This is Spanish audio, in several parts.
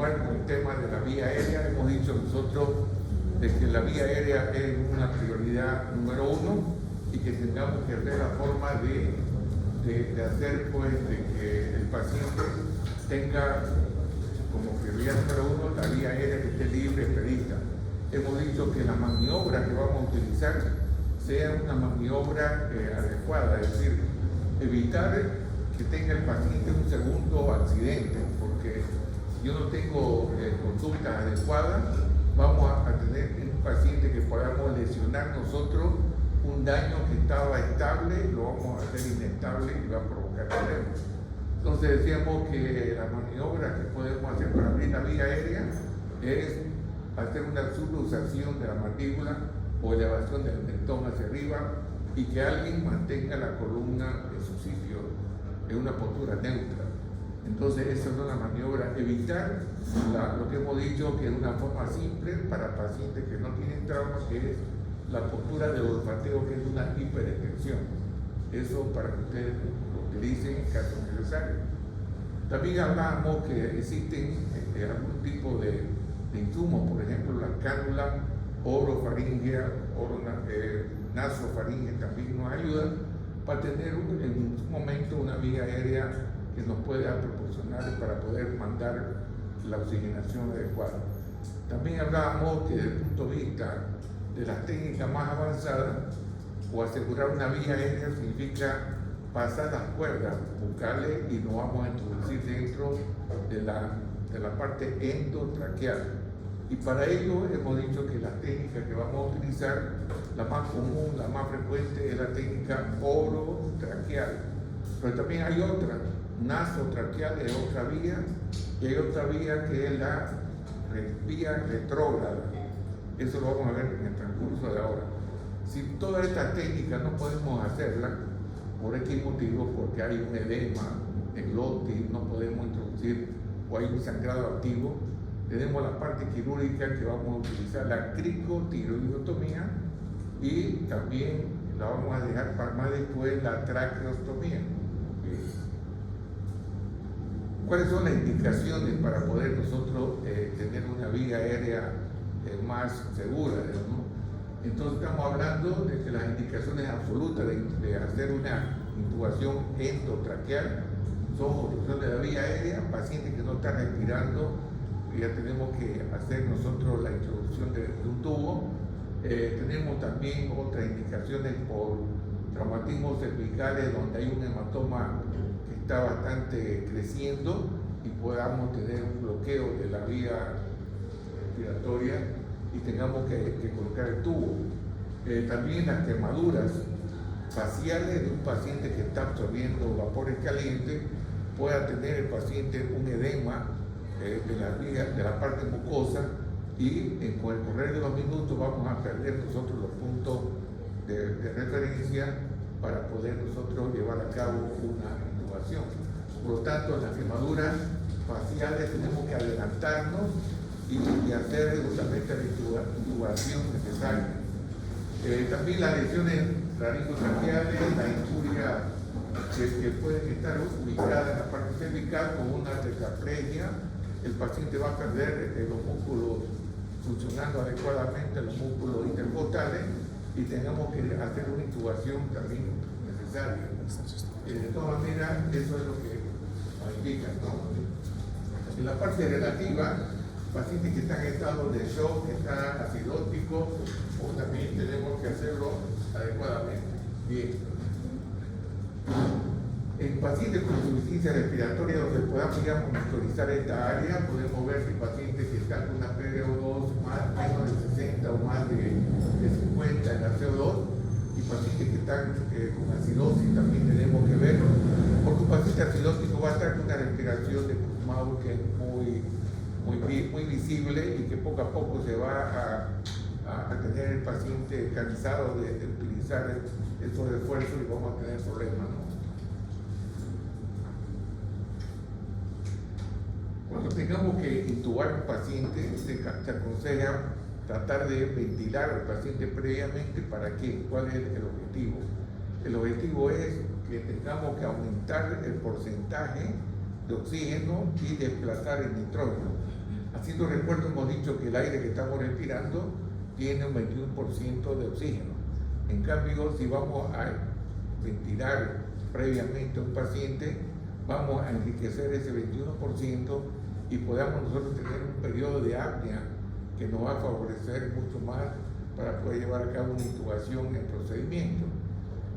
continuar con el tema de la vía aérea. Hemos dicho nosotros de que la vía aérea es una prioridad número uno y que tengamos que ver la forma de hacer pues de que el paciente tenga como prioridad número uno la vía aérea que esté libre, expedita. Hemos dicho que la maniobra que vamos a utilizar sea una maniobra adecuada, es decir, evitar que tenga el paciente un segundo accidente, porque si yo no tengo conductas adecuadas, vamos a tener un paciente que podamos lesionar nosotros un daño que estaba estable, lo vamos a hacer inestable y va a provocar problemas. Entonces decíamos que la maniobra que podemos hacer para abrir la vía aérea es hacer una subluxación de la mandíbula o elevación del mentón hacia arriba y que alguien mantenga la columna en su sitio, en una postura neutra. Entonces esa es una maniobra, evitar lo que hemos dicho que es una forma simple para pacientes que no tienen traumas, que es la postura de olfateo, que es una hiperextensión. Eso para que ustedes lo utilicen en caso necesario. También hablábamos que existen algún tipo de insumos, por ejemplo la cánula orofaringea, nasofaringea también nos ayuda para tener en un momento una vía aérea que nos pueda proporcionar para poder mandar la oxigenación adecuada. También hablábamos que desde el punto de vista de las técnicas más avanzadas, o asegurar una vía aérea significa pasar las cuerdas bucales y nos vamos a introducir dentro de la parte endotraqueal. Y para ello hemos dicho que la técnica que vamos a utilizar, la más común, la más frecuente, es la técnica orotraqueal. Pero también hay otra, nasotraqueal es otra vía, y hay otra vía que es la vía retrógrada. Eso lo vamos a ver en el transcurso de ahora. Si todas estas técnicas no podemos hacerlas, por X motivo, porque hay un edema en glotis, no podemos introducir, o hay un sangrado activo, tenemos la parte quirúrgica que vamos a utilizar, la cricotiroidectomía, y también la vamos a dejar para más después la traqueostomía. ¿Cuáles son las indicaciones para poder nosotros tener una vía aérea más segura, ¿no? Entonces estamos hablando de que las indicaciones absolutas de hacer una intubación endotraqueal son obstrucción de la vía aérea, pacientes que no están respirando, ya tenemos que hacer nosotros la introducción de un tubo. Tenemos también otras indicaciones por traumatismos cervicales donde hay un hematoma que está bastante creciendo y podamos tener un bloqueo de la vía respiratoria y tengamos que colocar el tubo. También las quemaduras faciales de un paciente que está absorbiendo vapores calientes, pueda tener el paciente un edema de la parte mucosa y con el correr de los minutos vamos a perder nosotros los puntos de referencia para poder nosotros llevar a cabo una intubación. Por lo tanto, en las quemaduras faciales tenemos que adelantarnos y hacer justamente la intubación necesaria. También las lesiones laringotraqueales, la injuria que pueden estar ubicadas en la parte cervical con una tetraplegia, el paciente va a perder los músculos funcionando adecuadamente, los músculos intercostales, y tenemos que hacer una intubación también necesaria. De todas maneras, eso es lo que indica, ¿no? En la parte relativa, pacientes que están en estado de shock, que están acidóticos, o también tenemos que hacerlo adecuadamente. Bien. En pacientes con insuficiencia respiratoria, donde podamos ya monitorizar esta área, podemos ver si pacientes que están con una PDO2 menos de 60 o más de 50 en la CO2, y pacientes que están con acidosis también tenemos que verlo, porque un paciente acidótico va a estar con una respiración de Kussmaul que es muy visible y que poco a poco se va a tener el paciente cansado de utilizar estos esfuerzos y vamos a tener problemas, ¿no? Cuando tengamos que intubar un paciente, se aconseja tratar de ventilar al paciente previamente. ¿Para qué? ¿Cuál es el objetivo? El objetivo es que tengamos que aumentar el porcentaje de oxígeno y desplazar el nitrógeno. Haciendo recuerdo, hemos dicho que el aire que estamos respirando tiene un 21% de oxígeno. En cambio, si vamos a ventilar previamente a un paciente, vamos a enriquecer ese 21% y podamos nosotros tener un periodo de apnea que nos va a favorecer mucho más para poder llevar a cabo una intubación en procedimiento.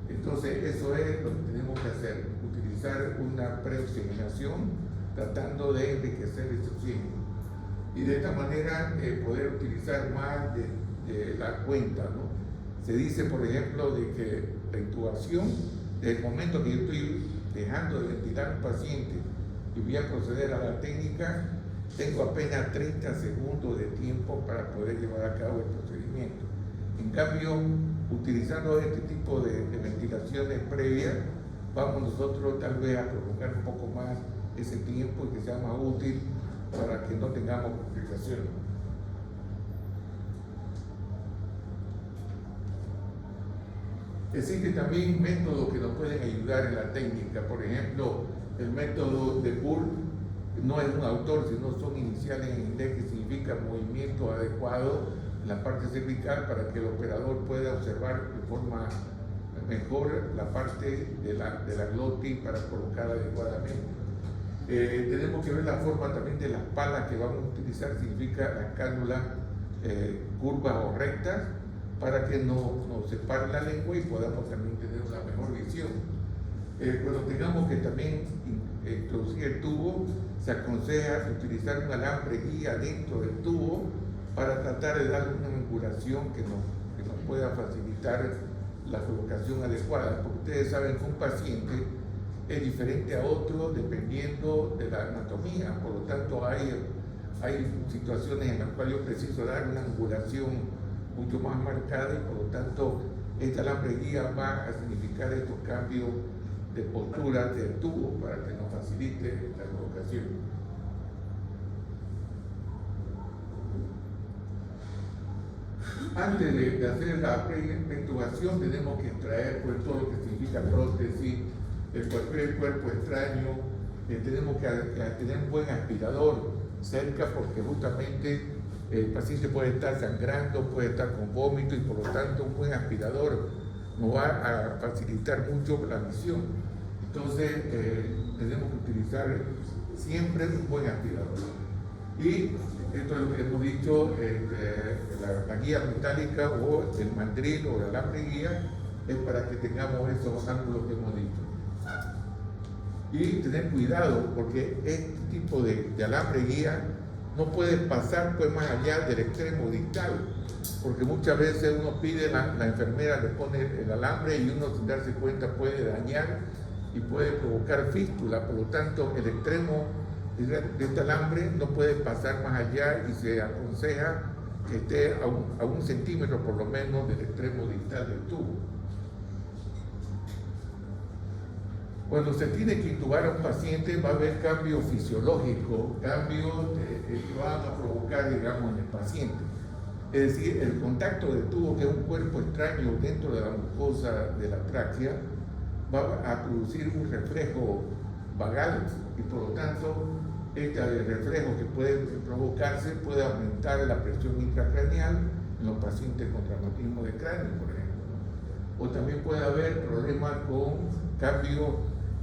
Entonces, eso es lo que tenemos que hacer, utilizar una preoxigenación tratando de enriquecer ese oxígeno. Y de esta manera poder utilizar más de la cuenta, ¿no? Se dice, por ejemplo, de que la intubación, desde el momento que yo estoy dejando de ventilar a un paciente y voy a proceder a la técnica, tengo apenas 30 segundos de tiempo para poder llevar a cabo el procedimiento. En cambio, utilizando este tipo de ventilaciones previas, vamos nosotros tal vez a prolongar un poco más ese tiempo y que sea más útil para que no tengamos complicaciones. Existen también métodos que nos pueden ayudar en la técnica. Por ejemplo, el método de Bull no es un autor, sino son iniciales en inglés que significa movimiento adecuado en la parte cervical para que el operador pueda observar de forma mejor la parte de la glotis para colocar adecuadamente. Tenemos que ver la forma también de las palas que vamos a utilizar, significa las cánulas curvas o rectas, para que nos separe la lengua y podamos también tener una mejor visión. Cuando tengamos que también introducir el tubo, se aconseja utilizar un alambre guía dentro del tubo para tratar de darle una angulación que nos pueda facilitar la colocación adecuada, porque ustedes saben que un paciente es diferente a otro dependiendo de la anatomía, por lo tanto hay situaciones en las cuales yo preciso dar una angulación mucho más marcada y por lo tanto esta alambre guía va a significar estos cambios de postura del tubo para que nos facilite la colocación. Antes de hacer la preintubación tenemos que extraer pues, todo lo que significa prótesis, el cuerpo extraño, tenemos que tener un buen aspirador cerca porque justamente el paciente puede estar sangrando, puede estar con vómito y por lo tanto un buen aspirador nos va a facilitar mucho la visión. Entonces tenemos que utilizar siempre un buen aspirador. Y esto es lo que hemos dicho, la guía metálica o el mandril o el alambre guía es para que tengamos esos ángulos que hemos dicho. Y tener cuidado porque este tipo de alambre guía no puede pasar pues más allá del extremo distal, porque muchas veces uno pide, la enfermera le pone el alambre y uno sin darse cuenta puede dañar y puede provocar fístula, por lo tanto el extremo de este alambre no puede pasar más allá y se aconseja que esté a un centímetro por lo menos del extremo distal del tubo. Cuando se tiene que intubar a un paciente va a haber cambios fisiológicos, cambios que van a provocar, digamos, en el paciente. Es decir, el contacto del tubo, que es un cuerpo extraño dentro de la mucosa de la tráquea, va a producir un reflejo vagal y por lo tanto este reflejo que puede provocarse puede aumentar la presión intracraneal en los pacientes con traumatismo de cráneo, por ejemplo, ¿no? O también puede haber problemas con cambios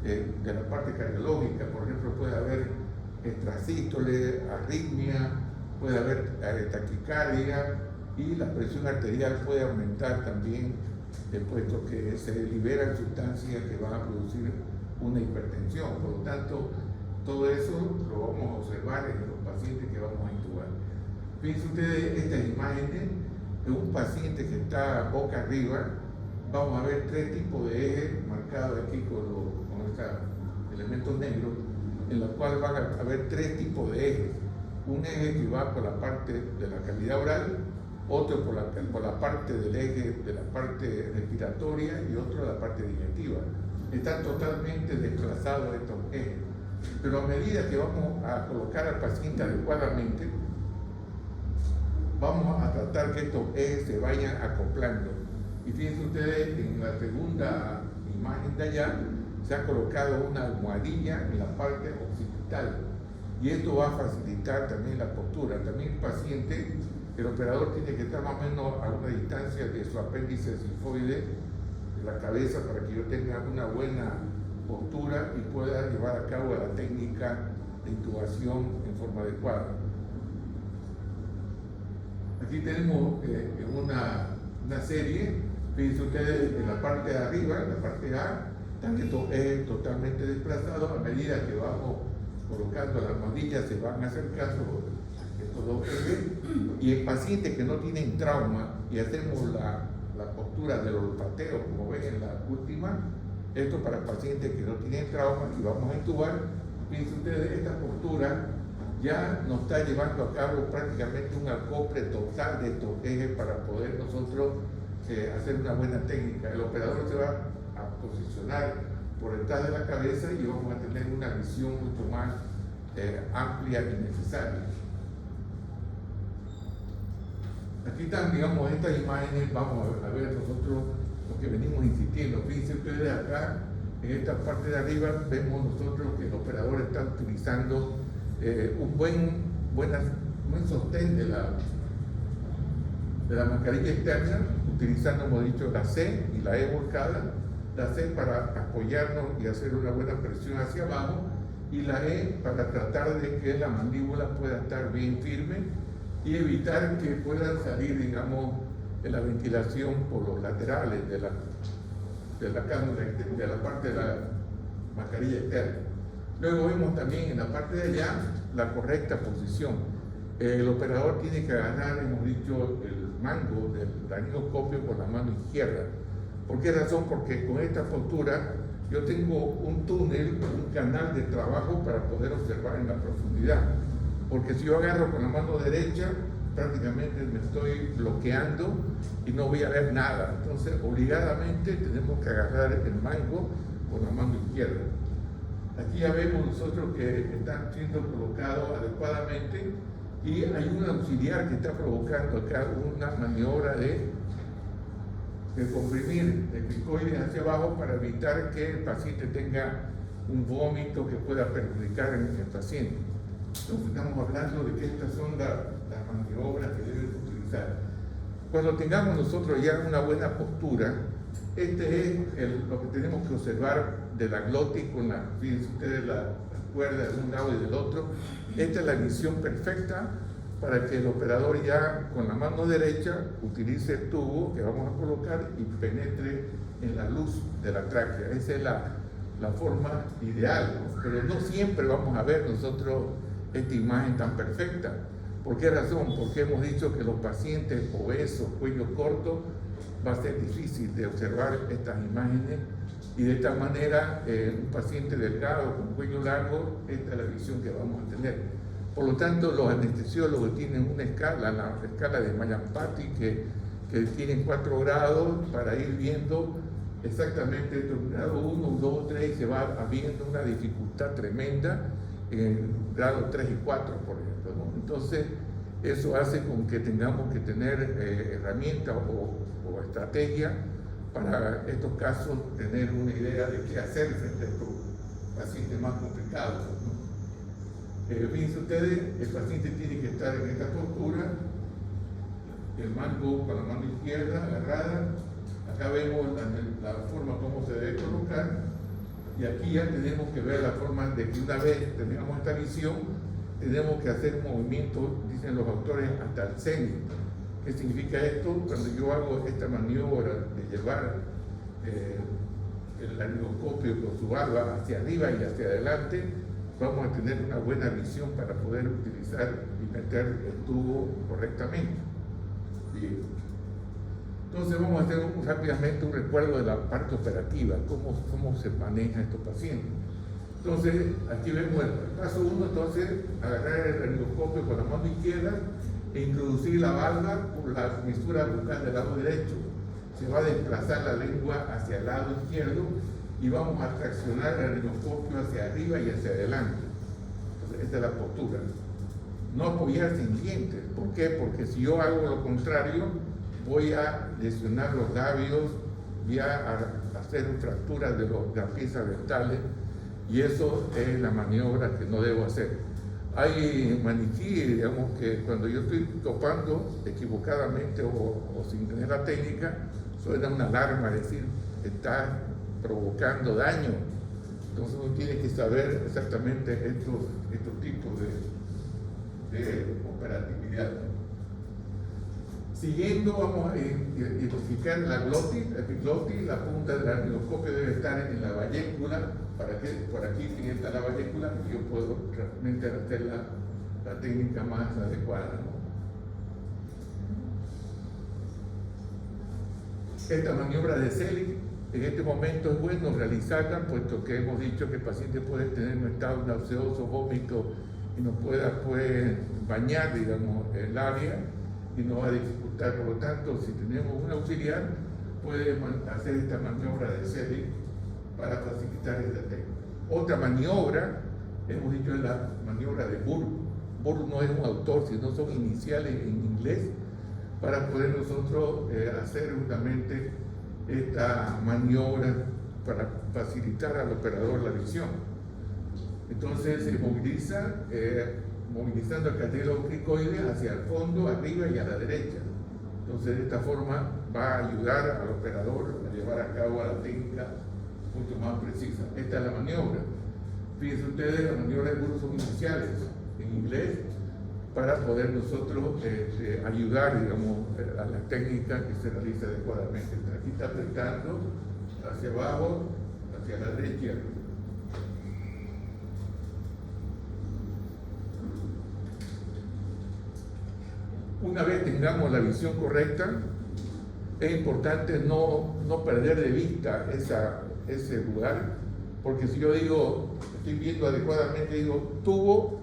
de la parte cardiológica, por ejemplo, puede haber extrasístole, arritmia, puede haber taquicardia y la presión arterial puede aumentar también, puesto que se liberan sustancias que van a producir una hipertensión. Por lo tanto, todo eso lo vamos a observar en los pacientes que vamos a intubar. Fíjense ustedes estas imágenes de un paciente que está boca arriba. Vamos a ver tres tipos de ejes marcados aquí con estos elementos negros, en los cuales van a haber tres tipos de ejes. Un eje que va por la parte de la cavidad oral, otro por la parte del eje de la parte respiratoria y otro de la parte digestiva. Están totalmente desplazados estos ejes. Pero a medida que vamos a colocar al paciente adecuadamente, vamos a tratar que estos ejes se vayan acoplando. Y fíjense ustedes, en la segunda imagen de allá, se ha colocado una almohadilla en la parte occipital. y esto va a facilitar también la postura. También el paciente, el operador tiene que estar más o menos a una distancia de su apéndice sigmoide de la cabeza para que yo tenga una buena postura y pueda llevar a cabo la técnica de intubación en forma adecuada. Aquí tenemos una serie, fíjense ustedes en la parte de arriba, en la parte A, está que es totalmente desplazado. A medida que vamos colocando las almohadillas se van acercando estos dos ejes, y el paciente que no tiene trauma y hacemos la postura del olfateo, como ven en la última, esto para pacientes que no tienen trauma y vamos a intubar. Fíjense ustedes, esta postura ya nos está llevando a cabo prácticamente un acople total de estos ejes para poder nosotros hacer una buena técnica. El operador se va a posicionar por detrás de la cabeza y vamos a tener una visión mucho más amplia y necesaria. Aquí están, digamos, estas imágenes, vamos a ver nosotros lo que venimos insistiendo. Fíjense ustedes acá, en esta parte de arriba, vemos nosotros que el operador está utilizando un buen sostén de la mascarilla externa, utilizando, hemos dicho, la C y la E volcada, la C para apoyarnos y hacer una buena presión hacia abajo, y la E para tratar de que la mandíbula pueda estar bien firme y evitar que puedan salir, digamos, la ventilación por los laterales de la cánula, de la parte de la mascarilla externa. Luego vemos también en la parte de allá la correcta posición. El operador tiene que agarrar, hemos dicho, el mango del laringoscopio con la mano izquierda. ¿Por qué razón? Porque con esta postura yo tengo un túnel, un canal de trabajo para poder observar en la profundidad. Porque si yo agarro con la mano derecha, prácticamente me estoy bloqueando y no voy a ver nada. Entonces, obligadamente tenemos que agarrar el mango con la mano izquierda. Aquí ya vemos nosotros que están siendo colocados adecuadamente, y hay un auxiliar que está provocando acá una maniobra de comprimir el cricoides hacia abajo para evitar que el paciente tenga un vómito que pueda perjudicar en el paciente. Entonces estamos hablando de que estas son las maniobras que deben utilizar. Cuando tengamos nosotros ya una buena postura, este es lo que tenemos que observar de la glotis con fíjense ustedes, las cuerdas de un lado y del otro. Esta es la visión perfecta para que el operador ya con la mano derecha utilice el tubo que vamos a colocar y penetre en la luz de la tráquea. Esa es la forma ideal, ¿no? Pero no siempre vamos a ver nosotros esta imagen tan perfecta. ¿Por qué razón? Porque hemos dicho que los pacientes obesos, cuello corto, va a ser difícil de observar estas imágenes, y de esta manera un paciente delgado con cuello largo, esta es la visión que vamos a tener. Por lo tanto, los anestesiólogos tienen una escala, la escala de Mallampati, que tienen 4 grados para ir viendo exactamente esto, grado 1, 2, 3, y se va habiendo una dificultad tremenda en el grado 3 y 4, por ejemplo, ¿no? Entonces, eso hace con que tengamos que tener herramientas o estrategia para estos casos, tener una idea de qué hacer frente a estos pacientes más complicados, ¿no? Fíjense ustedes, el paciente tiene que estar en esta postura, el mango con la mano izquierda agarrada. Acá vemos la forma como se debe colocar, y aquí ya tenemos que ver la forma de que una vez tengamos esta visión, tenemos que hacer un movimiento, dicen los autores, hasta el cenit. ¿Qué significa esto? Cuando yo hago esta maniobra de llevar el laringoscopio con su barba hacia arriba y hacia adelante, vamos a tener una buena visión para poder utilizar y meter el tubo correctamente. Bien. Entonces vamos a hacer rápidamente un recuerdo de la parte operativa, cómo se maneja estos pacientes. Entonces, aquí vemos el paso 1, entonces, agarrar el laringoscopio con la mano izquierda e introducir la valva por la comisura bucal del lado derecho. Se va a desplazar la lengua hacia el lado izquierdo y vamos a traccionar el laringoscopio hacia arriba y hacia adelante. Entonces, esta es la postura. No apoyar sin dientes. ¿Por qué? Porque si yo hago lo contrario, voy a lesionar los labios, voy a hacer fracturas de las piezas dentales, y eso es la maniobra que no debo hacer. Hay maniquíes, digamos, que cuando yo estoy topando equivocadamente o sin tener la técnica, suena una alarma, es decir, está provocando daño. Entonces uno tiene que saber exactamente estos tipos de operatividad. Siguiendo, vamos a identificar la glotis, la epiglotis. La punta del arniloscopio debe estar en la vallécula, para que por aquí está la vallécula y yo puedo realmente hacer la técnica más adecuada, ¿no? Esta maniobra de Selig en este momento es bueno realizarla, puesto que hemos dicho que el paciente puede tener un estado nauseoso, vómito y no pueda bañar, digamos, el área y no va a dificultar. Por lo tanto, si tenemos un auxiliar, puede hacer esta maniobra de Selig para facilitar esta técnica. Otra maniobra, hemos dicho, es la maniobra de Burr. Burr no es un autor, sino son iniciales en inglés, para poder nosotros hacer justamente esta maniobra para facilitar al operador la visión. Entonces se moviliza, movilizando el cartílago cricoide hacia el fondo, arriba y a la derecha. Entonces de esta forma va a ayudar al operador a llevar a cabo la técnica mucho más precisa. Esta es la maniobra. Fíjense ustedes, las maniobras de Burr son iniciales en inglés, para poder nosotros ayudar, digamos, a la técnica que se realiza adecuadamente. Aquí está apretando hacia abajo, hacia la derecha. Una vez tengamos la visión correcta, es importante no perder de vista ese lugar, porque si yo digo, estoy viendo adecuadamente, digo tubo,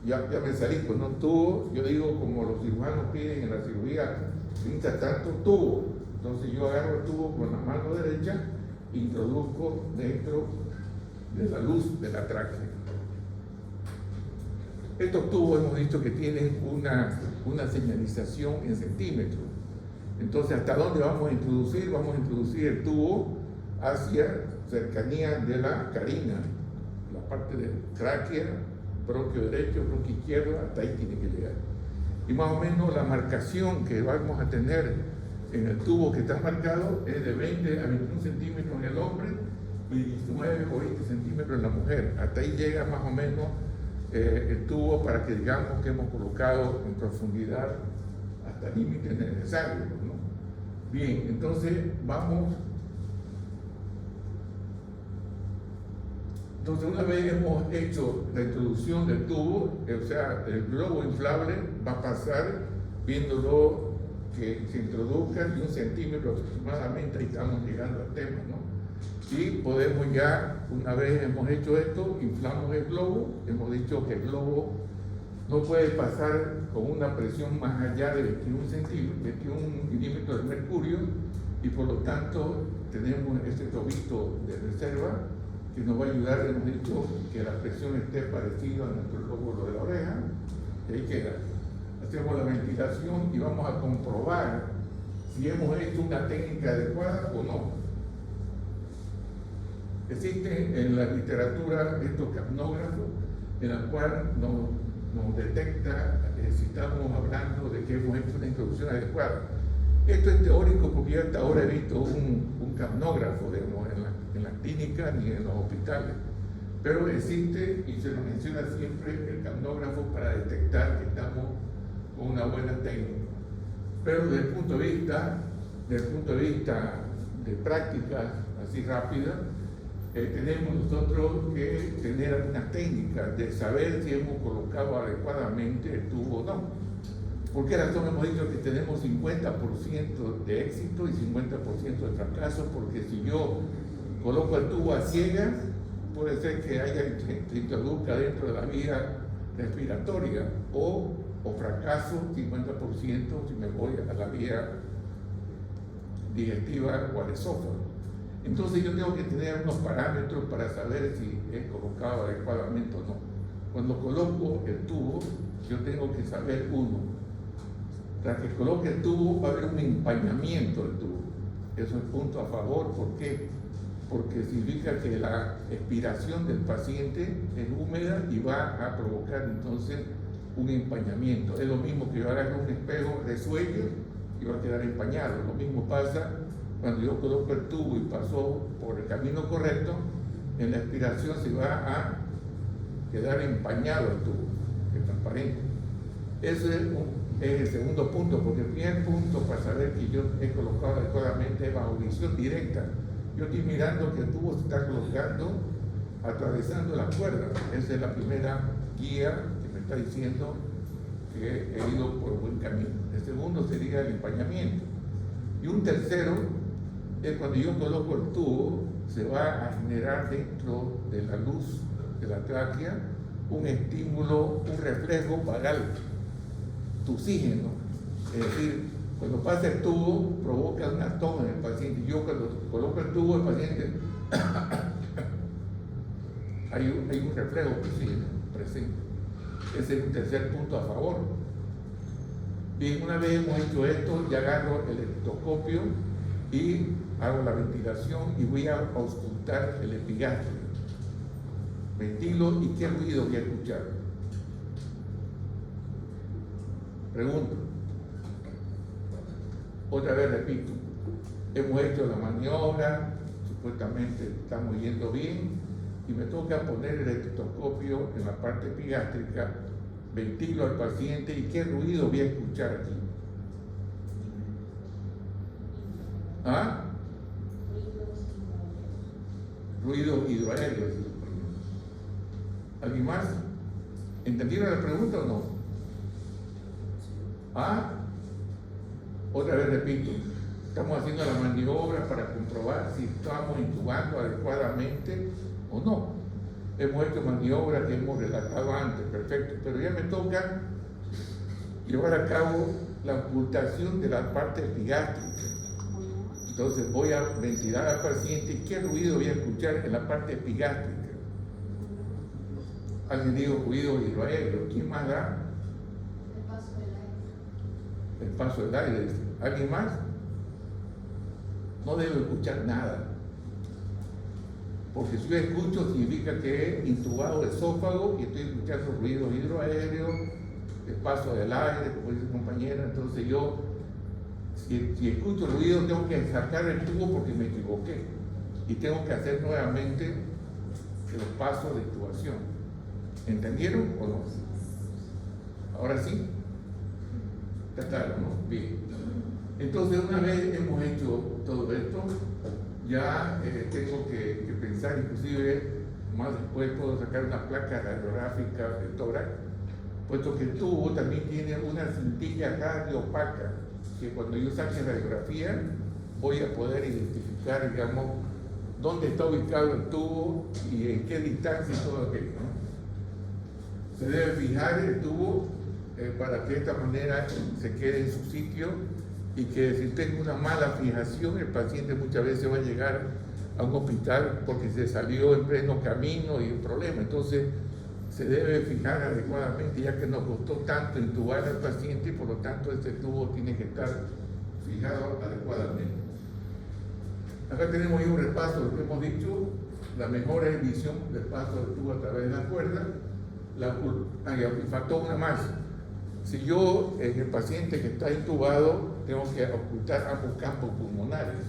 ya me salí, pues no tubo, yo digo como los cirujanos piden en la cirugía, pinta tanto tubo. Entonces yo agarro el tubo con la mano derecha e introduzco dentro de la luz de la tráquea. Estos tubos hemos visto que tienen una señalización en centímetros. Entonces, ¿hasta dónde vamos a introducir? Vamos a introducir el tubo hacia cercanía de la carina, la parte de tráquea, bronquio derecho, bronquio izquierdo, hasta ahí tiene que llegar. Y más o menos la marcación que vamos a tener en el tubo que está marcado es de 20 a 21 centímetros en el hombre y 19 o 20 centímetros en la mujer. Hasta ahí llega más o menos el tubo para que digamos que hemos colocado en profundidad hasta límites necesarios, ¿no? Bien, entonces vamos. Entonces, una vez hemos hecho la introducción del tubo, o sea, el globo inflable va a pasar viéndolo que se introduzca de 1 centímetro aproximadamente, ahí estamos llegando al tema, ¿no? Y podemos ya, una vez hemos hecho esto, inflamos el globo, hemos dicho que el globo no puede pasar con una presión más allá de 21 milímetros de mercurio, y por lo tanto tenemos este tobito de reserva que nos va a ayudar, hemos dicho, que la presión esté parecida a nuestro lóbulo de la oreja, y ahí queda. Hacemos la ventilación y vamos a comprobar si hemos hecho una técnica adecuada o no. Existen en la literatura estos capnógrafos en la cual nos detecta si estamos hablando de que hemos hecho una introducción adecuada. Esto es teórico porque yo hasta ahora he visto un capnógrafo, digamos, en la clínica ni en los hospitales, pero existe y se nos menciona siempre el capnógrafo para detectar que estamos con una buena técnica. Pero desde el punto de vista de prácticas así rápidas, tenemos nosotros que tener una técnica de saber si hemos colocado adecuadamente el tubo o no. ¿Por qué razón hemos dicho que tenemos 50% de éxito y 50% de fracaso? Porque si yo coloco el tubo a ciegas, puede ser que se introduzca dentro de la vía respiratoria, o fracaso 50% si me voy a la vía digestiva o al esófago. Entonces yo tengo que tener unos parámetros para saber si he colocado adecuadamente o no. Cuando coloco el tubo, yo tengo que saber tras que coloque el tubo va a haber un empañamiento del tubo. Eso es punto a favor. ¿Por qué? porque significa que la expiración del paciente es húmeda y va a provocar entonces un empañamiento. Es lo mismo que yo agarro un espejo de sueño y va a quedar empañado. Lo mismo pasa cuando yo coloco el tubo y pasó por el camino correcto, en la expiración se va a quedar empañado el tubo, es transparente. Ese es el segundo punto, porque el primer punto para saber que yo he colocado adecuadamente es bajo visión directa. Yo estoy mirando que el tubo se está colocando, atravesando las cuerdas. Esa es la primera guía que me está diciendo que he ido por buen camino. El segundo sería el empañamiento. Y un tercero es cuando yo coloco el tubo, se va a generar dentro de la luz de la tráquea un estímulo, un reflejo vagal, tu oxígeno. Es decir, cuando pasa el tubo, provoca una toma en el paciente. Yo cuando coloco el tubo, el paciente hay un reflejo presente. Ese es el tercer punto a favor. Bien, una vez hemos hecho esto, ya agarro el estetoscopio y hago la ventilación y voy a auscultar el epigastrio. Ventilo y qué ruido voy a escuchar. Pregunto. Otra vez repito, hemos hecho la maniobra, supuestamente estamos yendo bien, y me toca poner el estetoscopio en la parte epigástrica, ventilo al paciente y qué ruido voy a escuchar aquí. ¿Ah? Ruido hidroaéreo. ¿Alguien más? ¿Entendieron la pregunta o no? ¿Ah? Otra vez repito, estamos haciendo la maniobra para comprobar si estamos intubando adecuadamente o no. Hemos hecho maniobras que hemos relatado antes, perfecto, pero ya me toca llevar a cabo la ocultación de la parte epigástrica. Entonces voy a ventilar al paciente y qué ruido voy a escuchar en la parte epigástrica. Alguien dijo ruido hidroaéreo. ¿Quién más da? El paso del aire. ¿Alguien más? No debo escuchar nada. Porque si yo escucho significa que he intubado el esófago y estoy escuchando ruidos hidroaéreos, el paso del aire, como dice compañera. Entonces yo, si escucho ruido, tengo que sacar el tubo porque me equivoqué. Y tengo que hacer nuevamente los pasos de intubación. ¿Entendieron o no? Ahora sí. Está claro, ¿no? Bien. Entonces, una vez hemos hecho todo esto, ya tengo que pensar, inclusive, más después puedo sacar una placa radiográfica del tórax, puesto que el tubo también tiene una cintilla radiopaca, que cuando yo saque radiografía, voy a poder identificar, digamos, dónde está ubicado el tubo y en qué distancia y todo aquello, ¿no? Se debe fijar el tubo para que de esta manera se quede en su sitio y que si tengo una mala fijación, el paciente muchas veces va a llegar a un hospital porque se salió en pleno camino y un problema. Entonces se debe fijar adecuadamente, ya que nos costó tanto intubar al paciente y por lo tanto este tubo tiene que estar fijado adecuadamente. Acá tenemos ya un repaso de lo que hemos dicho. La mejor es visión del paso del tubo a través de la cuerda. Faltó una más. Si yo, en el paciente que está intubado, tengo que ocultar ambos campos pulmonares.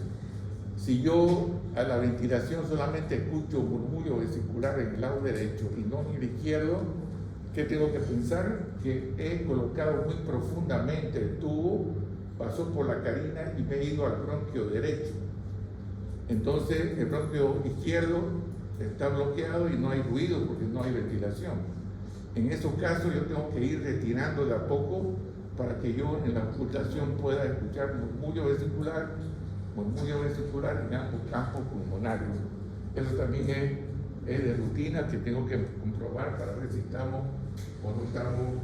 Si yo a la ventilación solamente escucho murmullo vesicular en el lado derecho y no en el izquierdo, ¿qué tengo que pensar? Que he colocado muy profundamente el tubo, pasó por la carina y me he ido al bronquio derecho. Entonces el bronquio izquierdo está bloqueado y no hay ruido porque no hay ventilación. En esos casos yo tengo que ir retirando de a poco para que yo en la ocultación pueda escuchar murmullo vesicular en ambos campos pulmonares. Eso también es de rutina que tengo que comprobar para ver si estamos o no estamos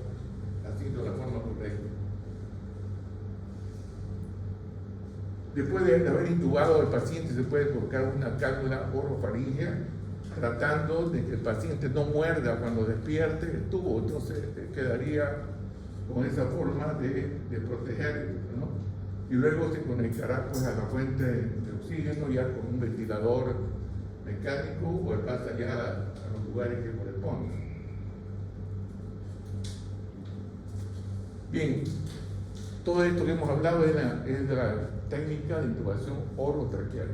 haciendo de la forma correcta. Después de haber intubado al paciente se puede colocar una cánula orofaringea tratando de que el paciente no muerda cuando despierte el tubo, entonces quedaría con esa forma de proteger, ¿no? Y luego se conectará pues a la fuente de oxígeno ya con un ventilador mecánico o él pasa ya a los lugares que corresponden. Bien, todo esto que hemos hablado es de la técnica de intubación orotraqueal.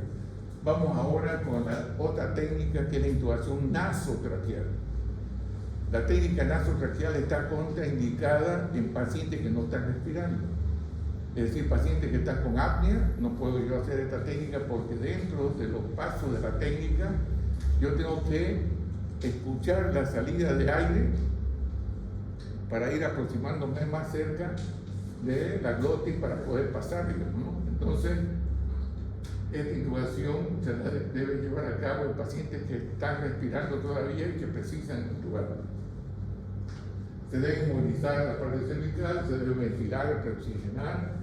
Vamos ahora con la otra técnica, que es la intubación nasotraqueal. La técnica nasotraqueal está contraindicada en pacientes que no están respirando. Es decir, pacientes que están con apnea, no puedo yo hacer esta técnica porque dentro de los pasos de la técnica yo tengo que escuchar la salida de aire para ir aproximándome más cerca de la glotis para poder pasar, digamos, ¿no? Entonces, esta intubación se debe llevar a cabo en pacientes que están respirando todavía y que precisan intubar. Se debe movilizar la parte cervical, se debe ventilar, reoxigenar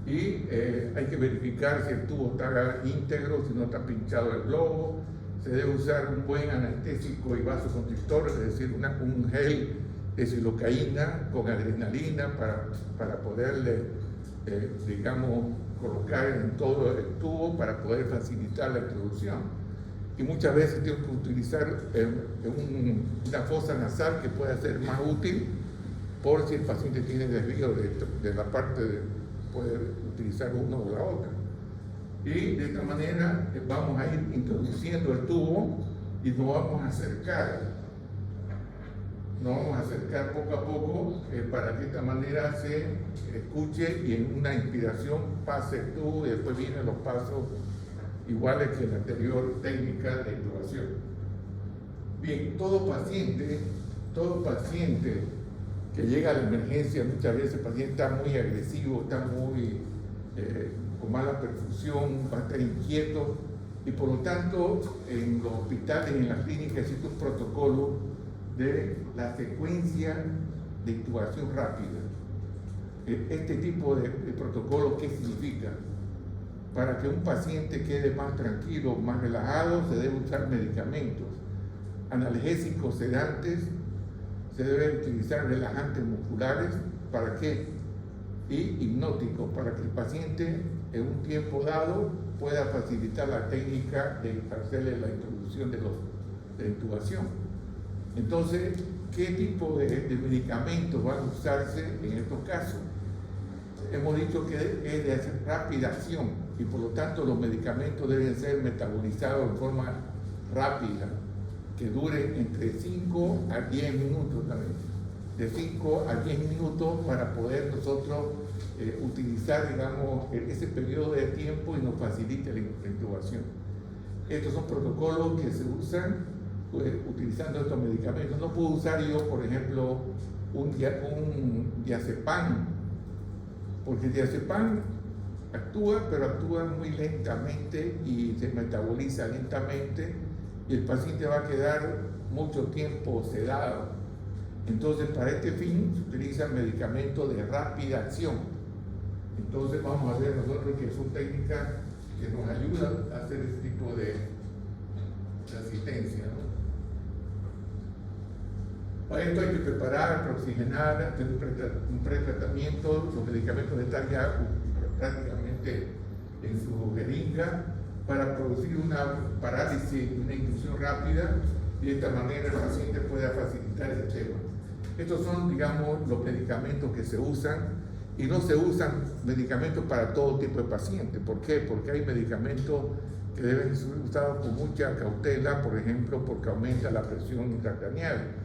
y hay que verificar si el tubo está íntegro, si no está pinchado el globo. Se debe usar un buen anestésico y vasoconstrictor, es decir, un gel de silocaína con adrenalina para poderle, digamos, colocar en todo el tubo para poder facilitar la introducción. Y muchas veces tengo que utilizar una fosa nasal que pueda ser más útil por si el paciente tiene desvío de la parte de poder utilizar uno o la otra. Y de esta manera vamos a ir introduciendo el tubo y nos vamos a acercar. Nos vamos a acercar poco a poco para que de esta manera se escuche y en una inspiración pase el tubo y después vienen los pasos iguales que la anterior técnica de intubación. Bien, todo paciente que llega a la emergencia, muchas veces el paciente está muy agresivo, está muy con mala perfusión, va a estar inquieto y por lo tanto en los hospitales, en las clínicas existe un protocolo de la secuencia de intubación rápida. Este tipo de protocolo, ¿qué significa? Para que un paciente quede más tranquilo, más relajado, se debe usar medicamentos analgésicos, sedantes, se deben utilizar relajantes musculares. ¿Para qué? Y hipnóticos, para que el paciente en un tiempo dado pueda facilitar la técnica de hacerle la introducción de la intubación. Entonces, ¿qué tipo de medicamentos van a usarse en estos casos? Hemos dicho que es de rápida acción y por lo tanto los medicamentos deben ser metabolizados en forma rápida, que dure entre 5 a 10 minutos también. De 5 a 10 minutos para poder nosotros utilizar, digamos, ese periodo de tiempo y nos facilite la intubación. Estos son protocolos que se usan utilizando estos medicamentos. No puedo usar yo, por ejemplo, un diazepam, porque el diazepam actúa, pero actúa muy lentamente y se metaboliza lentamente y el paciente va a quedar mucho tiempo sedado. Entonces, para este fin se utilizan medicamentos de rápida acción. Entonces, vamos a ver nosotros que son técnicas que nos ayudan a hacer este tipo de asistencia, ¿no? Para esto hay que preparar, oxigenar, hacer un pretratamiento. Los medicamentos están ya prácticamente en su jeringa para producir una parálisis, una inducción rápida y de esta manera el paciente pueda facilitar ese tema. Estos son, digamos, los medicamentos que se usan y no se usan medicamentos para todo tipo de pacientes. ¿Por qué? Porque hay medicamentos que deben ser usados con mucha cautela, por ejemplo, porque aumenta la presión intracraneal.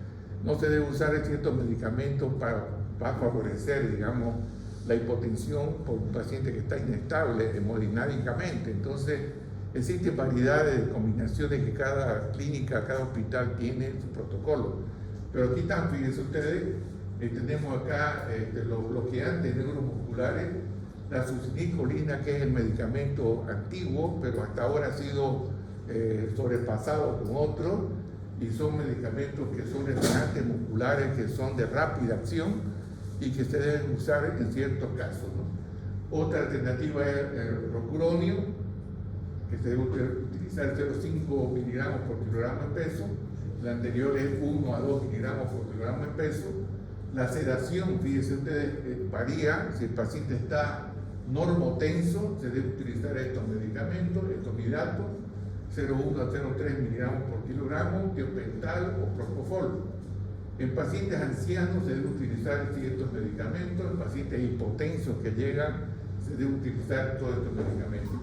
No se debe usar ciertos medicamentos para favorecer, digamos, la hipotensión por un paciente que está inestable hemodinámicamente. Entonces, existen variedades de combinaciones que cada clínica, cada hospital tiene su protocolo. Pero aquí están, fíjense ustedes, tenemos acá los bloqueantes neuromusculares, la succinilcolina, que es el medicamento antiguo, pero hasta ahora ha sido sobrepasado con otros, y son medicamentos que son relajantes musculares, que son de rápida acción y que se deben usar en ciertos casos, ¿no? Otra alternativa es el rocuronium, que se debe utilizar 0,5 miligramos por kilogramo de peso. La anterior es 1 a 2 miligramos por kilogramo de peso. La sedación, fíjense ustedes, varía. Si el paciente está normotenso, se debe utilizar estos medicamentos, estos hidratos. 0,1 a 0,3 miligramos por kilogramo, tiopental o propofol. En pacientes ancianos se debe utilizar ciertos medicamentos, en pacientes hipotensos que llegan se debe utilizar todos estos medicamentos.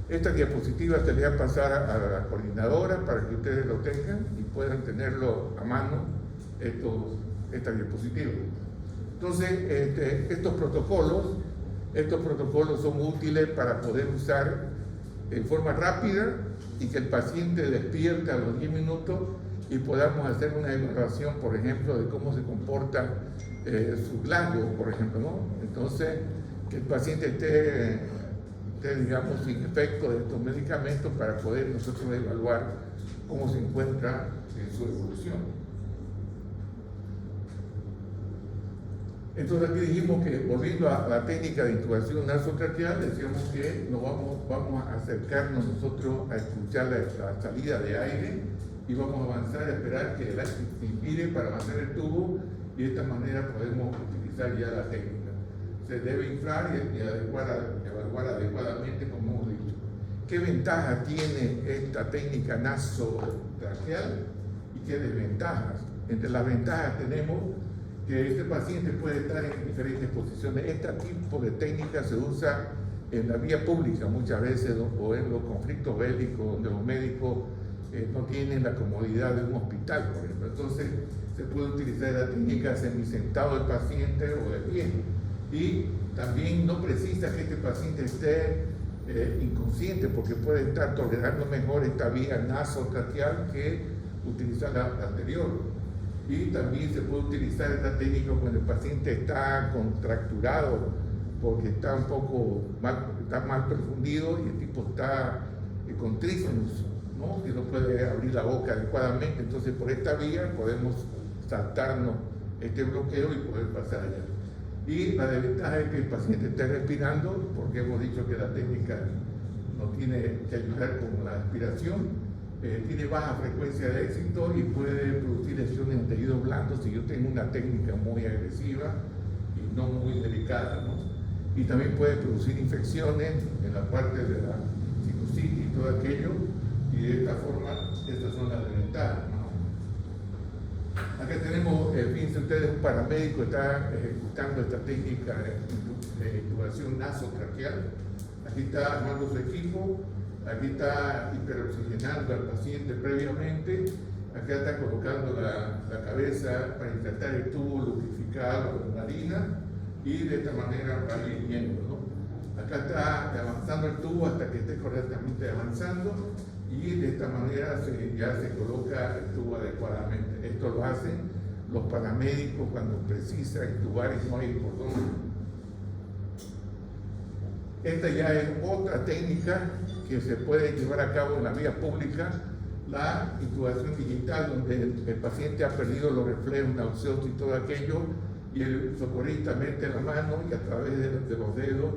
Esta diapositiva se le va a pasar a la coordinadora para que ustedes lo tengan y puedan tenerlo a mano, esta diapositiva. Entonces, estos protocolos son útiles para poder usar en forma rápida y que el paciente despierte a los 10 minutos y podamos hacer una evaluación, por ejemplo, de cómo se comporta su glándulo, por ejemplo, ¿no? Entonces, que el paciente esté, digamos, sin efecto de estos medicamentos para poder nosotros evaluar cómo se encuentra en su evolución. Entonces aquí dijimos que, volviendo a la técnica de intubación nasotraqueal, decíamos que nos vamos a acercarnos nosotros a escuchar la salida de aire y vamos a avanzar a esperar que el aire se inspire para avanzar el tubo y de esta manera podemos utilizar ya la técnica. Se debe inflar y evaluar adecuadamente, como hemos dicho. ¿Qué ventaja tiene esta técnica nasotraqueal y qué desventajas? Entre las ventajas tenemos que este paciente puede estar en diferentes posiciones. Este tipo de técnica se usa en la vía pública muchas veces o en los conflictos bélicos donde los médicos no tienen la comodidad de un hospital, por ejemplo. Entonces se puede utilizar la técnica semisentado del paciente o de pie. Y también no precisa que este paciente esté inconsciente, porque puede estar tolerando mejor esta vía nasotraqueal que utilizar la anterior. Y también se puede utilizar esta técnica cuando el paciente está contracturado porque está un poco mal perfundido y el tipo está con trícenos, ¿no? Que no puede abrir la boca adecuadamente. Entonces, por esta vía podemos saltarnos este bloqueo y poder pasar allá. Y la desventaja es que el paciente esté respirando, porque hemos dicho que la técnica no tiene que ayudar con la respiración. Tiene baja frecuencia de éxito y puede producir lesiones en tejidos blandos si yo tengo una técnica muy agresiva y no muy delicada, ¿no? Y también puede producir infecciones en la parte de la sinusitis y todo aquello, y de esta forma, estas son las desventajas, ¿no? Acá tenemos, fíjense ustedes, un paramédico está ejecutando esta técnica de intubación nasotraqueal. Aquí está armando su equipo. Aquí está hiperoxigenando al paciente previamente, acá está colocando la cabeza para insertar el tubo lubrificado con harina y de esta manera va viendo, ¿no? Acá está avanzando el tubo hasta que esté correctamente avanzando y de esta manera ya se coloca el tubo adecuadamente. Esto lo hacen los paramédicos cuando precisan intubar y no hay por dónde. Esta ya es otra técnica que se puede llevar a cabo en la vía pública, la intubación digital, donde el paciente ha perdido los reflejos nauseosos y todo aquello, y el socorrista mete la mano y a través de los dedos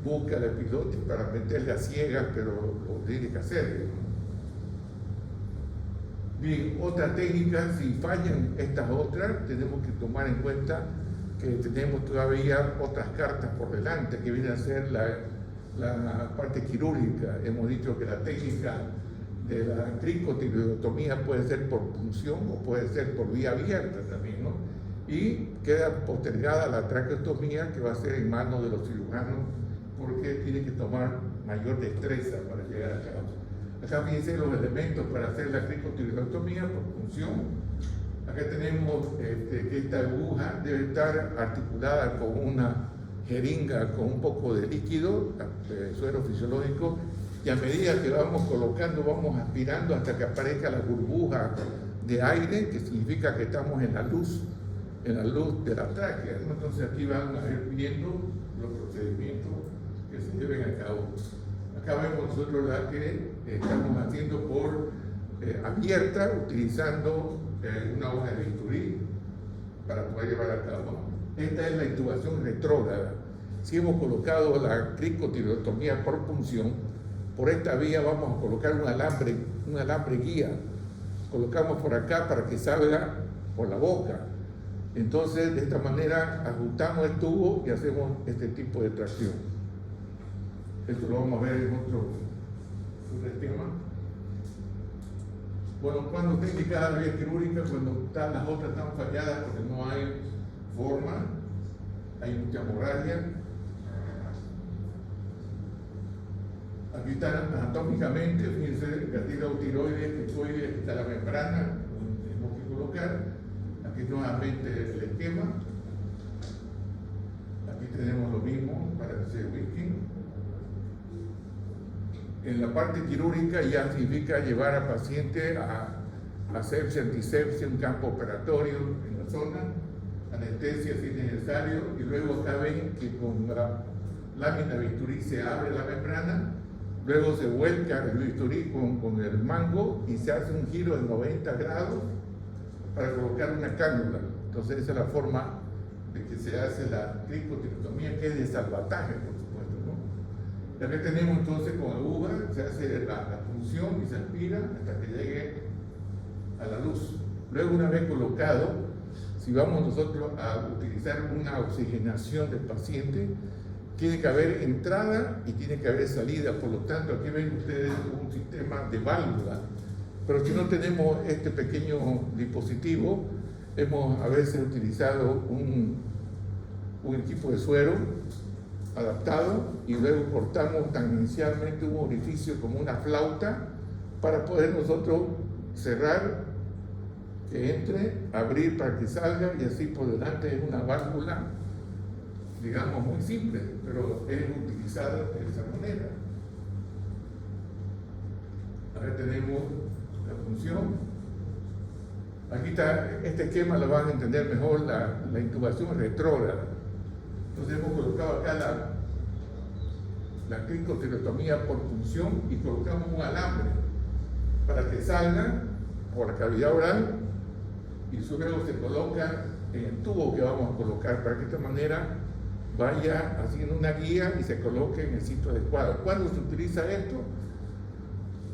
busca el episodio para meterle a ciegas, pero lo tiene que hacer, ¿no? Bien, otra técnica, si fallan estas otras, tenemos que tomar en cuenta que tenemos todavía otras cartas por delante, que viene a ser la parte quirúrgica. Hemos dicho que la técnica de la cricotireotomía puede ser por punción o puede ser por vía abierta también, ¿no? Y queda postergada la traqueotomía, que va a ser en manos de los cirujanos, porque tiene que tomar mayor destreza para llegar a cabo. Acá fíjense los elementos para hacer la cricotireotomía por punción. Acá tenemos que esta aguja debe estar articulada con una jeringa con un poco de líquido, de suero fisiológico, y a medida que vamos colocando, vamos aspirando hasta que aparezca la burbuja de aire, que significa que estamos en la luz de la tráquea, ¿no? Entonces aquí van a ir viendo los procedimientos que se lleven a cabo. Acá vemos nosotros la que estamos haciendo por abierta, utilizando una hoja de bisturí para poder llevar a cabo. Esta es la intubación retrógrada. Si hemos colocado la cricotireotomía por punción, por esta vía vamos a colocar un alambre guía. Colocamos por acá para que salga por la boca. Entonces, de esta manera, ajustamos el tubo y hacemos este tipo de tracción. Esto lo vamos a ver en otro tema. Bueno, cuando está indicada la vía quirúrgica, cuando las otras están falladas porque no hay forma, hay mucha hemorragia. Aquí está anatómicamente, fíjense, cartílago tiroides, quicoides, aquí está la membrana, tenemos que colocar. Aquí nuevamente el esquema. Aquí tenemos lo mismo para hacer whisky. En la parte quirúrgica ya significa llevar al paciente a asepsia, antisepsia, un campo operatorio en la zona, anestesia si es necesario, y luego acá ven que con la lámina bisturí se abre la membrana, luego se vuelca el bisturí con el mango y se hace un giro de 90 grados para colocar una cánula. Entonces esa es la forma de que se hace la cricotirotomía, que es de salvataje, por supuesto, ¿no? Y acá tenemos entonces con aguja, se hace la punción y se aspira hasta que llegue a la luz. Luego, una vez colocado, si vamos nosotros a utilizar una oxigenación del paciente, tiene que haber entrada y tiene que haber salida. Por lo tanto, aquí ven ustedes un sistema de válvula. Pero si no tenemos este pequeño dispositivo, hemos a veces utilizado un equipo de suero adaptado y luego cortamos tangencialmente un orificio como una flauta para poder nosotros cerrar, que entre, abrir para que salga, y así por delante. Es una válvula, digamos, muy simple, pero es utilizada de esa manera. Ahora tenemos la función. Aquí está, este esquema lo van a entender mejor, la intubación retrógrada. Entonces hemos colocado acá la cricotirotomía por punción y colocamos un alambre para que salga por la cavidad oral y luego se coloca en el tubo que vamos a colocar para que de esta manera vaya haciendo una guía y se coloque en el sitio adecuado. ¿Cuándo se utiliza esto?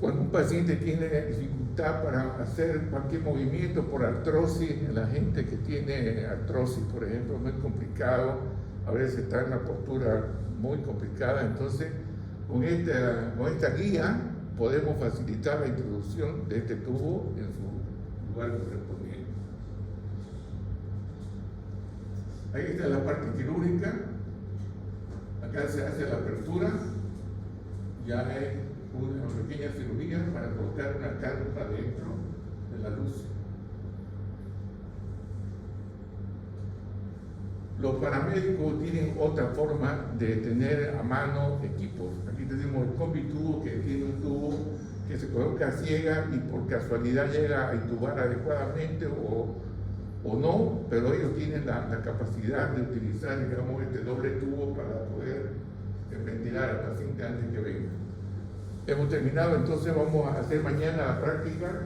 Cuando un paciente tiene dificultad para hacer cualquier movimiento por artrosis, la gente que tiene artrosis, por ejemplo, es muy complicado, a veces está en una postura muy complicada, entonces con esta guía podemos facilitar la introducción de este tubo en su lugar correspondiente. Ahí está la parte quirúrgica, acá se hace la apertura, ya es una pequeña cirugía para colocar una cánula dentro de la luz. Los paramédicos tienen otra forma de tener a mano equipos. Aquí tenemos el combitubo, que tiene un tubo que se coloca ciega y por casualidad llega a intubar adecuadamente o no, pero ellos tienen la capacidad de utilizar, digamos, este doble tubo para poder ventilar al paciente antes que venga. Hemos terminado, entonces vamos a hacer mañana la práctica.